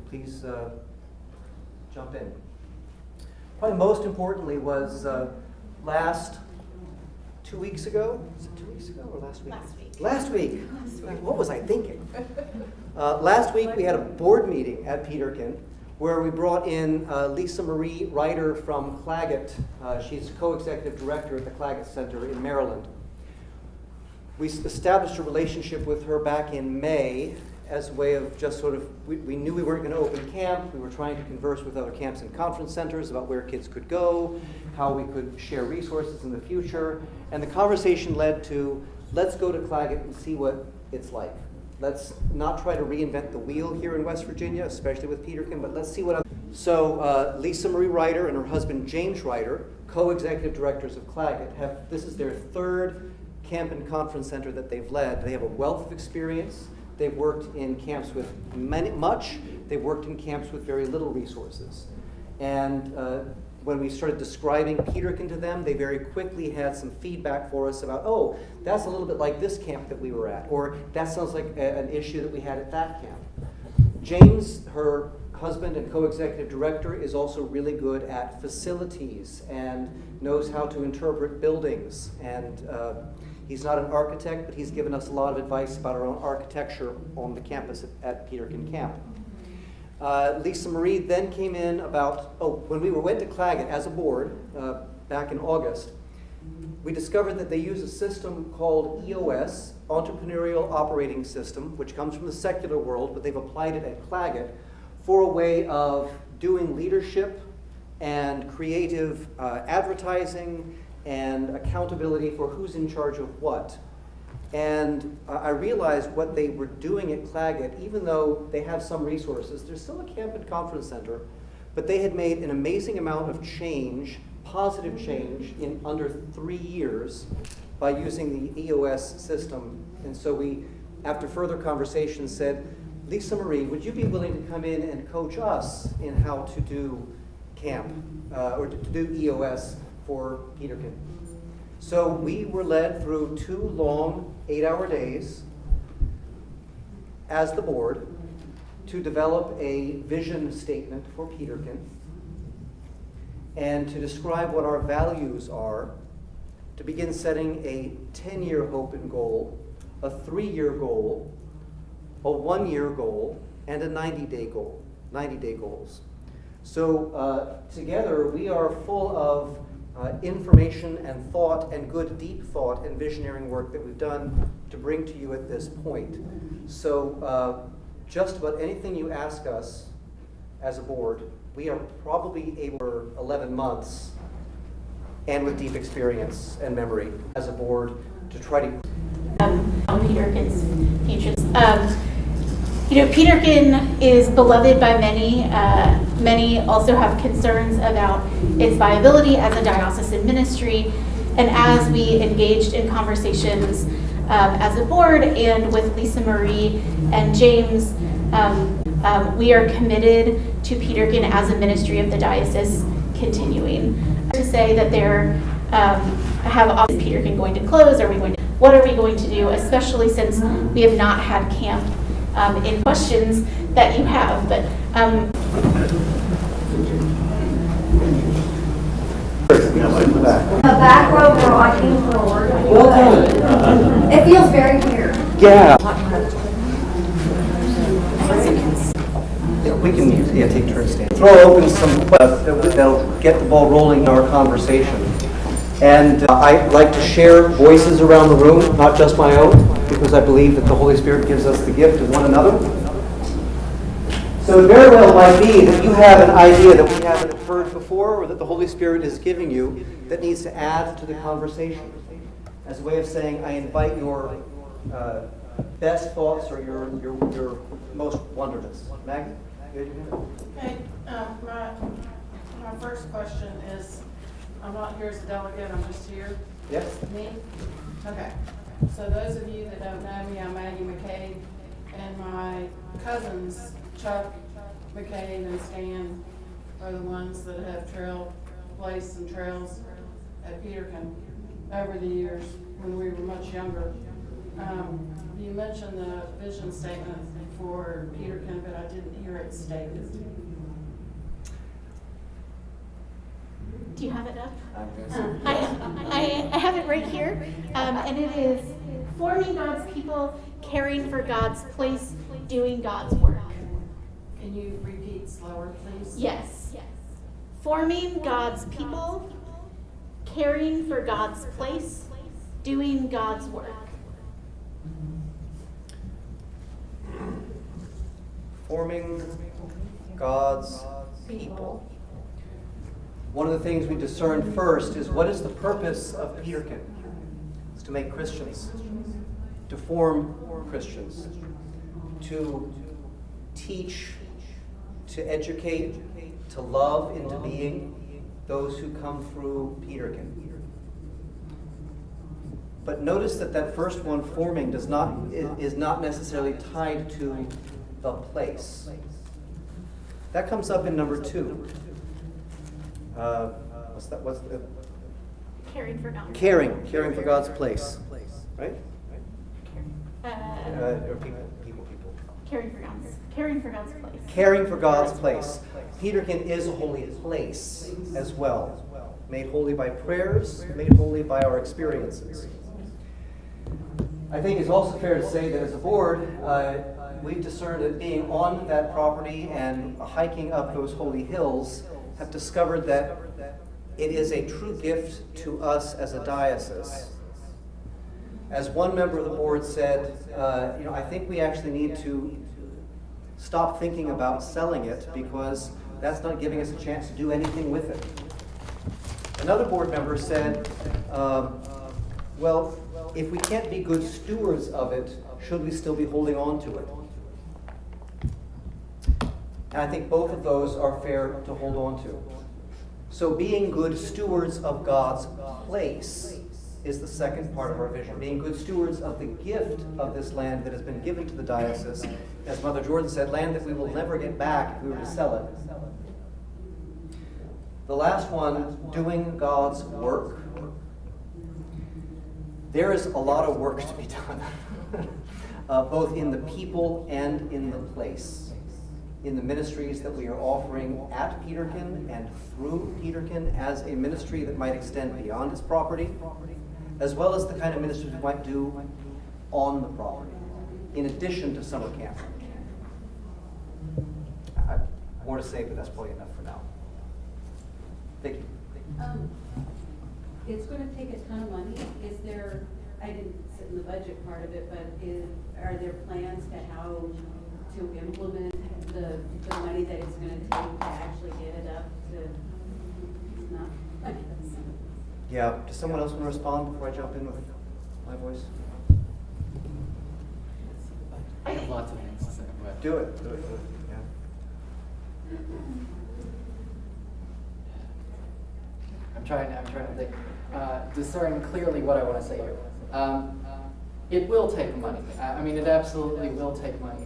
please jump in. Probably most importantly was last 2 weeks ago. Was it 2 weeks ago or last week? Last week. What was I thinking? Last week we had a board meeting at Peterkin where we brought in Lisa Marie Ryder from Claggett. She's co-executive director at the Claggett Center in Maryland. We established a relationship with her back in May as a way of just sort of, we knew we weren't going to open camp. We were trying to converse with other camps and conference centers about where kids could go, how we could share resources in the future. And the conversation led to, let's go to Claggett and see what it's like. Let's not try to reinvent the wheel here in West Virginia, especially with Peterkin, but let's see what other. So Lisa Marie Ryder and her husband James Ryder, co-executive directors of Claggett, this is their third camp and conference center that they've led. They have a wealth of experience. They've worked in camps with much. They've worked in camps with very little resources. And when we started describing Peterkin to them, they very quickly had some feedback for us about, oh, that's a little bit like this camp that we were at, or that sounds like an issue that we had at that camp. James, her husband and co-executive director, is also really good at facilities and knows how to interpret buildings. And he's not an architect, but he's given us a lot of advice about our own architecture on the campus at Peterkin Camp. Lisa Marie then came in when we went to Claggett as a board back in August, we discovered that they use a system called EOS, Entrepreneurial Operating System, which comes from the secular world, but they've applied it at Claggett for a way of doing leadership and creative advertising and accountability for who's in charge of what. And I realized what they were doing at Claggett, even though they have some resources, there's still a camp and conference center, but they had made an amazing amount of change, positive change, in under 3 years by using the EOS system. And so we, after further conversation, said, Lisa Marie, would you be willing to come in and coach us in how to do camp, or to do EOS for Peterkin? So we were led through 2 long 8-hour days as the board to develop a vision statement for Peterkin and to describe what our values are, to begin setting a 10-year hope and goal, a 3-year goal, a 1-year goal, and a 90-day goal, 90-day goals. So together we are full of information and thought and good deep thought and visionary work that we've done to bring to you at this point. So just about anything you ask us as a board, we are probably able for 11 months and with deep experience and memory as a board to try to Peterkin's futures. Peterkin is beloved by many. Many also have concerns about its viability as a diocesan ministry. And as we engaged in conversations as a board and with Lisa Marie and James, we are committed to Peterkin as a ministry of the diocese continuing. To say that is Peterkin going to close? What are we going to do? Especially since we have not had camp in questions that you have, but the back row girl, I came forward. It feels very weird. Yeah. We can take turns standing. Throw open some that'll get the ball rolling in our conversation. And I like to share voices around the room, not just my own, because I believe that the Holy Spirit gives us the gift of one another. So it very well might be that you have an idea that we haven't heard before, or that the Holy Spirit is giving you that needs to add to the conversation. As a way of saying, I invite your best thoughts or your most wonderments. Maggie? Okay, my first question is, I'm not here as a delegate, I'm just here. Yes? Me? Okay. So those of you that don't know me, I'm Maggie McCabe, and my cousins, Chuck McCabe and Stan, are the ones that have placed some trails at Peterkin over the years when we were much younger. You mentioned the vision statement for Peterkin, but I didn't hear it stated. Do you have it up? I have it right here, and it is forming God's people, caring for God's place, doing God's work. Can you repeat slower, please? Yes. Forming God's people, caring for God's place, doing God's work. Forming God's people. One of the things we discern first is, what is the purpose of Peterkin? It's to make Christians, to form Christians, to teach, to educate, to love into being those who come through Peterkin. But notice that first one, forming, is not necessarily tied to the place. That comes up in number 2. What's the Caring for God's caring for God's place, right? Or people. Caring for God's place. Caring for God's place. Peterkin is a holy place as well, made holy by prayers, made holy by our experiences. I think it's also fair to say that as a board, we've discerned that being on that property and hiking up those holy hills have discovered that it is a true gift to us as a diocese. As one member of the board said, I think we actually need to stop thinking about selling it, because that's not giving us a chance to do anything with it. Another board member said, well, if we can't be good stewards of it, should we still be holding on to it? And I think both of those are fair to hold on to. So being good stewards of God's place is the second part of our vision. Being good stewards of the gift of this land that has been given to the diocese. As Mother Jordan said, land that we will never get back if we were to sell it. The last one, doing God's work. There is a lot of work to be done, both in the people and in the place. In the ministries that we are offering at Peterkin and through Peterkin as a ministry that might extend beyond its property, as well as the kind of ministries we might do on the property, in addition to summer camp. I have more to say, but that's probably enough for now. Thank you. It's going to take a ton of money. Is there, I didn't sit in the budget part of it, but are there plans to how to implement the money that it's going to take to actually get it up to not? Yeah, does someone else want to respond before I jump in with my voice? I have lots of things to say. But Do it. Yeah. I'm trying to think. Discern clearly what I want to say here. It will take money. I mean, it absolutely will take money.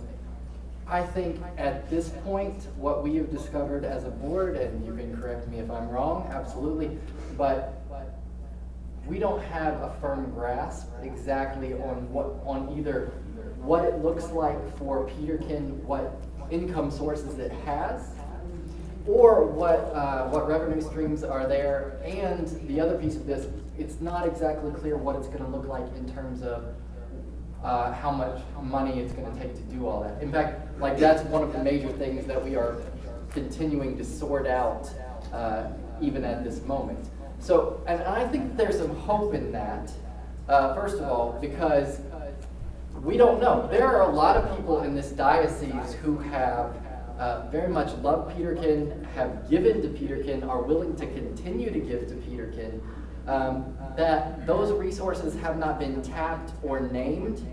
I think at this point, what we have discovered as a board, and you can correct me if I'm wrong, absolutely, but we don't have a firm grasp exactly on either what it looks like for Peterkin, what income sources it has, or what revenue streams are there. And the other piece of this, it's not exactly clear what it's going to look like in terms of how much money it's going to take to do all that. In fact, like, that's one of the major things that we are continuing to sort out even at this moment. So, and I think there's some hope in that, first of all, because we don't know. There are a lot of people in this diocese who have very much loved Peterkin, have given to Peterkin, are willing to continue to give to Peterkin, that those resources have not been tapped or named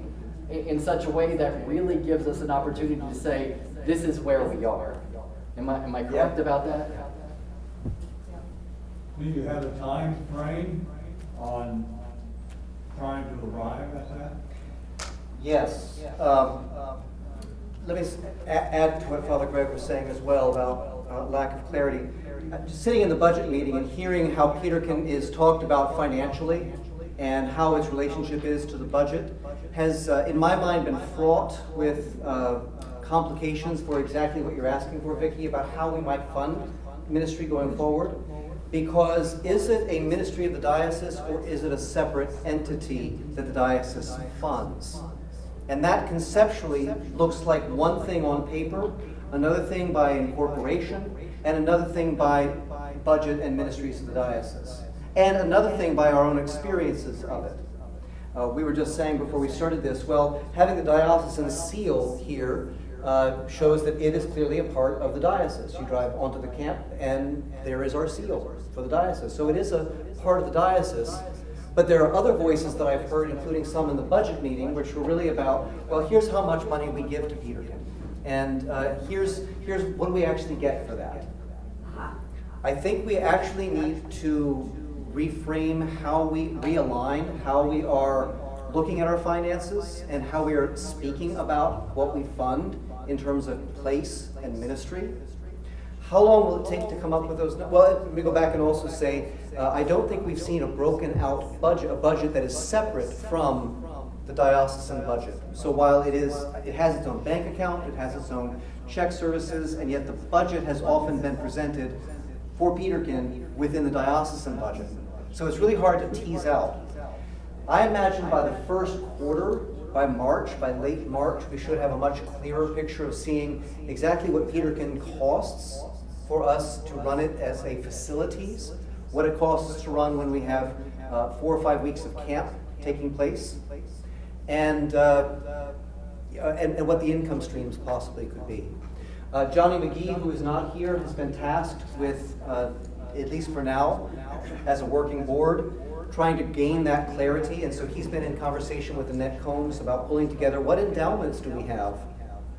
in such a way that really gives us an opportunity to say, this is where we are. Am I correct about that? Do you have a time frame on trying to arrive at that? Yes. Let me add to what Father Greg was saying as well about lack of clarity. Sitting in the budget meeting and hearing how Peterkin is talked about financially and how its relationship is to the budget has, in my mind, been fraught with complications for exactly what you're asking for, Vicki, about how we might fund ministry going forward. Because is it a ministry of the diocese or is it a separate entity that the diocese funds? And that conceptually looks like one thing on paper, another thing by incorporation, and another thing by budget and ministries of the diocese, and another thing by our own experiences of it. We were just saying before we started this, well, having the diocesan seal here shows that it is clearly a part of the diocese. You drive onto the camp and there is our seal for the diocese. So it is a part of the diocese. But there are other voices that I've heard, including some in the budget meeting, which were really about, well, here's how much money we give to Peterkin. And here's what do we actually get for that. I think we actually need to reframe how we realign, how we are looking at our finances and how we are speaking about what we fund in terms of place and ministry. How long will it take to come up with those? Well, let me go back and also say, I don't think we've seen a broken out budget, a budget that is separate from the diocesan budget. So while it has its own bank account, it has its own check services, and yet the budget has often been presented for Peterkin within the diocesan budget. So it's really hard to tease out. I imagine by the first quarter, by March, by late March, we should have a much clearer picture of seeing exactly what Peterkin costs for us to run it as a facilities, what it costs us to run when we have 4 or 5 weeks of camp taking place, and what the income streams possibly could be. Johnny McGee, who is not here, has been tasked with, at least for now, as a working board, trying to gain that clarity, and so he's been in conversation with Annette Combs about pulling together what endowments do we have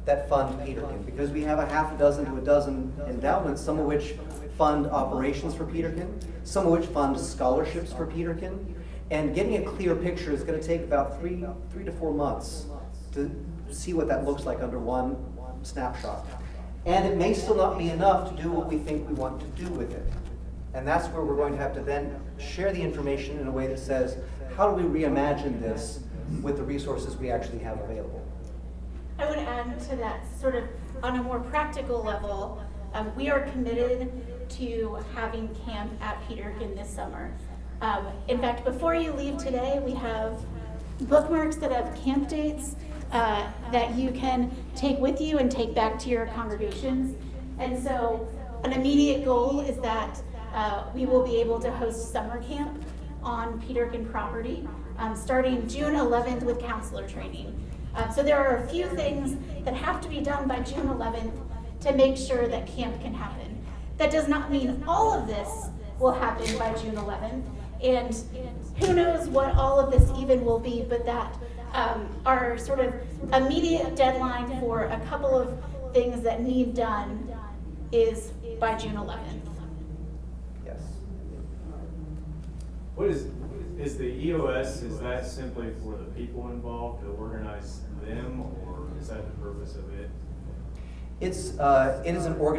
that fund Peterkin, because we have a half a dozen to a dozen endowments, some of which fund operations for Peterkin, some of which fund scholarships for Peterkin, and getting a clear picture is going to take about three to 4 months to see what that looks like under one snapshot. And it may still not be enough to do what we think we want to do with it. And that's where we're going to have to then share the information in a way that says, how do we reimagine this with the resources we actually have available? I would add to that, sort of on a more practical level, we are committed to having camp at Peterkin this summer. In fact, before you leave today, we have bookmarks that have camp dates that you can take with you and take back to your congregations. And so an immediate goal is that we will be able to host summer camp on Peterkin property, starting June 11th with counselor training. So there are a few things that have to be done by June 11th to make sure that camp can happen. That does not mean all of this will happen by June 11th, and who knows what all of this even will be, but that our sort of immediate deadline for a couple of things that need done is by June 11th. Yes. What is the EOS, is that simply for the people involved to organize them, or is that the purpose of it? It is an organization